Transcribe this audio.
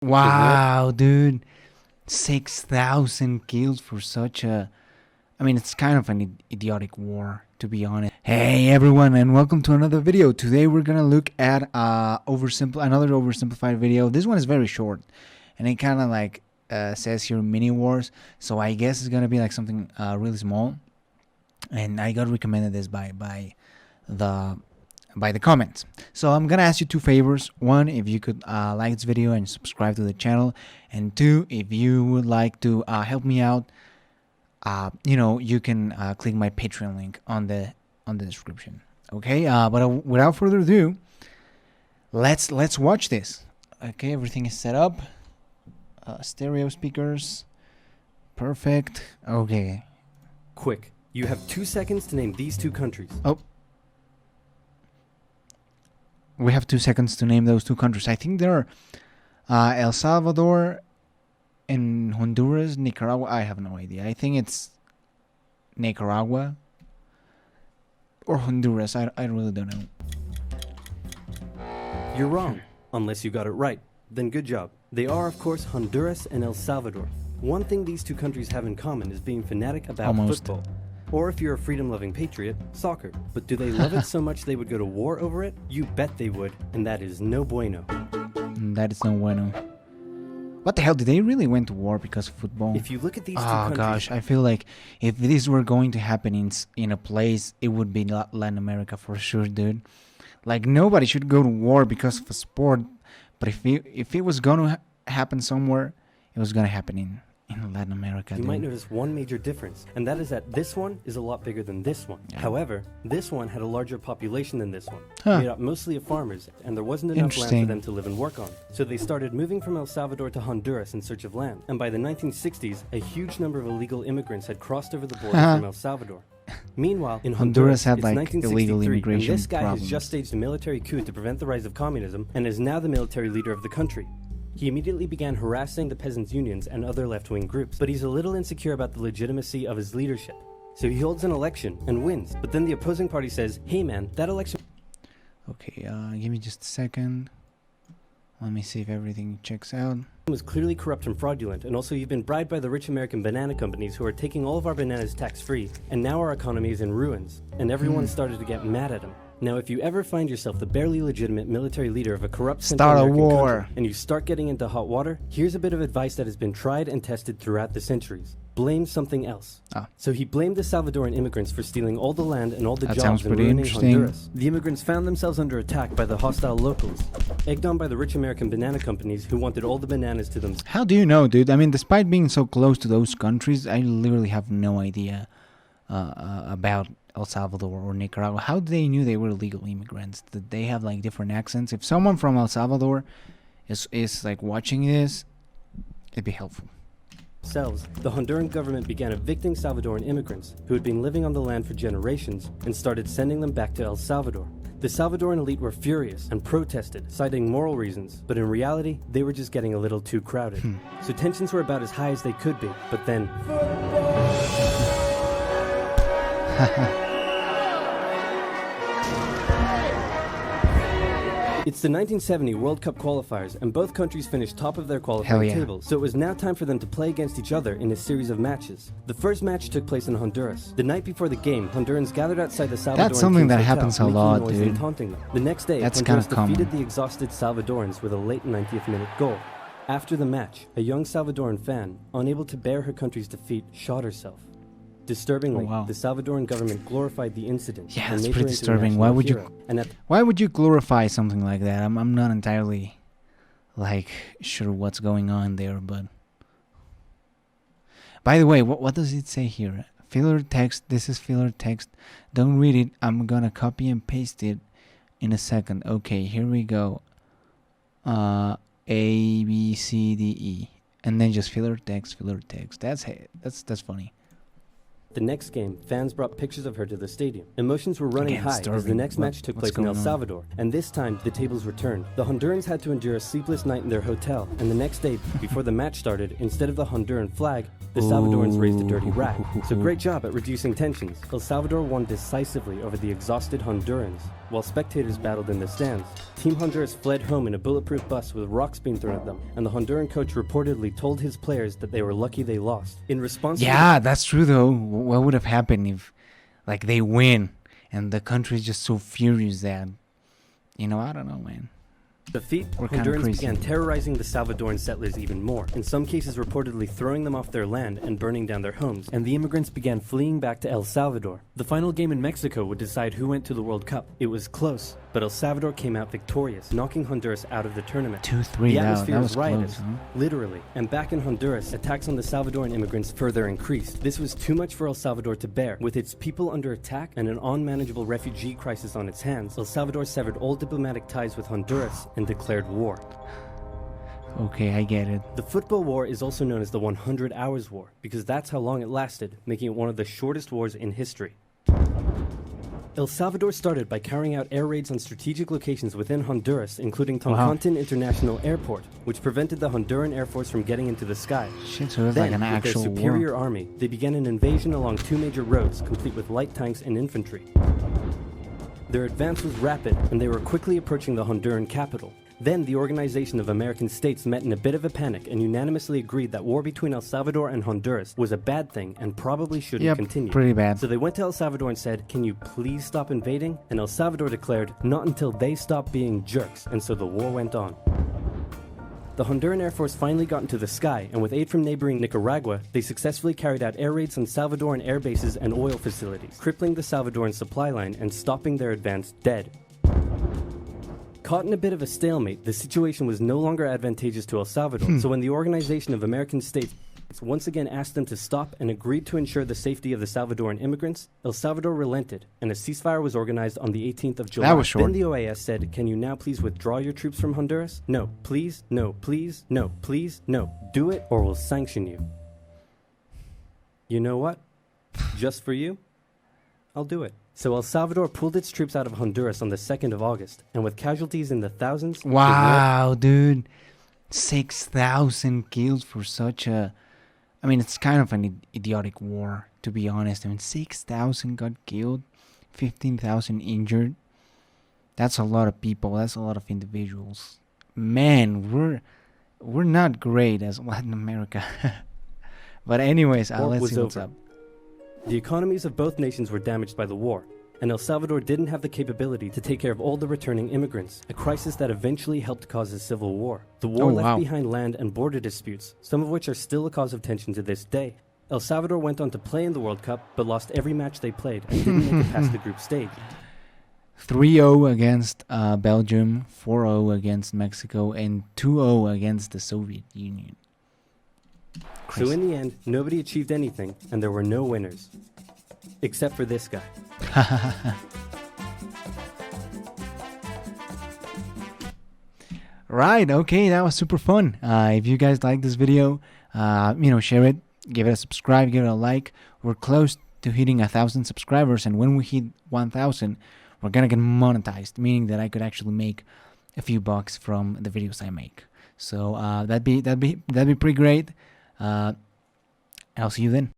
Wow, dude. 6,000 kills for such a... I mean, it's kind of an idiotic war, to be honest. Hey, everyone, and welcome to another video. Today, we're going to look at another oversimplified video. This one is very short, and it kind of like says here mini wars. So I guess it's going to be like something really small. And I got recommended this by the comments. So I'm gonna ask you two favors. One, if you could like this video and subscribe to the channel, and two, if you would like to help me out, you can click my Patreon link on the description. Okay, but without further ado, let's watch this. Okay, everything is set up. Stereo speakers, perfect. Okay, quick. You have 2 seconds to name these two countries. Oh. We have 2 seconds to name those two countries. I think they're El Salvador and Honduras, Nicaragua. I have no idea. I think it's Nicaragua or Honduras. I really don't know. You're wrong, unless you got it right. Then good job. They are, of course, Honduras and El Salvador. One thing these two countries have in common is being fanatic about football. Or if you're a freedom-loving patriot, soccer. But do they love it so much they would go to war over it? You bet they would, and that is no bueno. That is no bueno. What the hell, did they really went to war because of football? If you look at these two countries... Oh gosh, I feel like if this were going to happen in a place, it would be Latin America for sure, dude. Like, nobody should go to war because of a sport, but if it was going to happen somewhere, it was going to happen in Latin America. You might notice one major difference, and that is that this one is a lot bigger than this one. Yeah. However, this one had a larger population than this one, made up mostly of farmers, and there wasn't enough land for them to live and work on. So they started moving from El Salvador to Honduras in search of land, and by the 1960s, a huge number of illegal immigrants had crossed over the border from El Salvador. Meanwhile, in Honduras had like illegal immigration. And this guy has just staged a military coup to prevent the rise of communism, and is now the military leader of the country. He immediately began harassing the peasants' unions and other left-wing groups, but he's a little insecure about the legitimacy of his leadership. So he holds an election and wins, but then the opposing party says, hey man, that election... Okay, give me just a second. Let me see if everything checks out. ...was clearly corrupt and fraudulent, and also you've been bribed by the rich American banana companies who are taking all of our bananas tax-free, and now our economy is in ruins, and everyone started to get mad at him. Now, if you ever find yourself the barely legitimate military leader of a corrupt Central American country, and you start getting into hot water, here's a bit of advice that has been tried and tested throughout the centuries. Blame something else. So he blamed the Salvadoran immigrants for stealing all the land and all the jobs and ruining Honduras. The immigrants found themselves under attack by the hostile locals, egged on by the rich American banana companies who wanted all the bananas to them. How do you know, dude? I mean, despite being so close to those countries, I literally have no idea about El Salvador or Nicaragua. How they knew they were illegal immigrants? Did they have like different accents? If someone from El Salvador is like watching this, it'd be helpful. The Honduran government began evicting Salvadoran immigrants who had been living on the land for generations and started sending them back to El Salvador. The Salvadoran elite were furious and protested, citing moral reasons, but in reality, they were just getting a little too crowded. So tensions were about as high as they could be, but then... It's the 1970 World Cup qualifiers, and both countries finished top of their qualifying tables, so it was now time for them to play against each other in a series of matches. The first match took place in Honduras. The night before the game, Hondurans gathered outside the Salvadoran That's something that hotel, happens a lot, dude. And taunting them. The next day, Honduras defeated the exhausted Salvadorans with a late 90th minute goal. After the match, a young Salvadoran fan, unable to bear her country's defeat, shot herself. Disturbingly, the Salvadoran government glorified the incident. Yeah, that's pretty disturbing. Why would you glorify something like that? I'm not entirely like sure what's going on there, but by the way, what does it say here? Filler text. This is filler text. Don't read it. I'm gonna copy and paste it in a second. Okay, here we go. A B C D E, and then just filler text. That's funny. The next game, fans brought pictures of her to the stadium. Emotions were running high as the next match took place in El Salvador, and this time the tables were turned. The Hondurans had to endure a sleepless night in their hotel, and the next day, before the match started, instead of the Honduran flag, The Salvadorans raised a dirty rat, so great job at reducing tensions. El Salvador won decisively over the exhausted Hondurans. While spectators battled in the stands, Team Honduras fled home in a bulletproof bus with rocks being thrown at them, and the Honduran coach reportedly told his players that they were lucky they lost. In response that's true though. What would have happened if like they win and the country is just so furious that, I don't know, man. Defeat, Hondurans began terrorizing the Salvadoran settlers even more, in some cases reportedly throwing them off their land and burning down their homes, and the immigrants began fleeing back to El Salvador. The final game in Mexico would decide who went to the World Cup. It was close, but El Salvador came out victorious, knocking Honduras out of the tournament. 2-3, the atmosphere was riotous, close, huh? Literally. And back in Honduras, attacks on the Salvadoran immigrants further increased. This was too much for El Salvador to bear. With its people under attack and an unmanageable refugee crisis on its hands, El Salvador severed all diplomatic ties with Honduras and declared war. Okay, I get it. The football war is also known as the 100 Hours War, because that's how long it lasted, making it one of the shortest wars in history. El Salvador started by carrying out air raids on strategic locations within Honduras, including Toncontin International Airport, which prevented the Honduran Air Force from getting into the sky. Shit, so it was Then, like an actual with their superior war. army, they began an invasion along two major roads, complete with light tanks and infantry. Their advance was rapid, and they were quickly approaching the Honduran capital. Then the Organization of American States met in a bit of a panic and unanimously agreed that war between El Salvador and Honduras was a bad thing and probably shouldn't continue. Pretty bad. So they went to El Salvador and said, "Can you please stop invading?" And El Salvador declared, "Not until they stop being jerks," and so the war went on. The Honduran Air Force finally got into the sky, and with aid from neighboring Nicaragua, they successfully carried out air raids on Salvadoran air bases and oil facilities, crippling the Salvadoran supply line and stopping their advance dead. Caught in a bit of a stalemate, the situation was no longer advantageous to El Salvador, so when the Organization of American States once again asked them to stop and agreed to ensure the safety of the Salvadoran immigrants, El Salvador relented, and a ceasefire was organized on the 18th of July. That was short. Then the OAS said, "Can you now please withdraw your troops from Honduras? No, please, no, please, no, please, no. Do it or we'll sanction you." You know what? Just for you, I'll do it. So El Salvador pulled its troops out of Honduras on the 2nd of August, and with casualties in the thousands... Wow, dude. 6,000 kills for such a... I mean, it's kind of an idiotic war, to be honest. I mean, 6,000 got killed, 15,000 injured. That's a lot of people. That's a lot of individuals. Man, we're not great as Latin America. But anyways, let's see what's up. The economies of both nations were damaged by the war, and El Salvador didn't have the capability to take care of all the returning immigrants, a crisis that eventually helped cause a civil war. The war left behind land and border disputes, some of which are still a cause of tension to this day. El Salvador went on to play in the World Cup, but lost every match they played and didn't make it past the group stage. 3-0 against Belgium, 4-0 against Mexico, and 2-0 against the Soviet Union. Crazy. So in the end, nobody achieved anything, and there were no winners. Except for this guy. Right, okay, that was super fun. If you guys like this video, share it, give it a subscribe, give it a like. We're close to hitting 1,000 subscribers, and when we hit 1,000, we're gonna get monetized, meaning that I could actually make a few bucks from the videos I make. So that'd be pretty great. I'll see you then.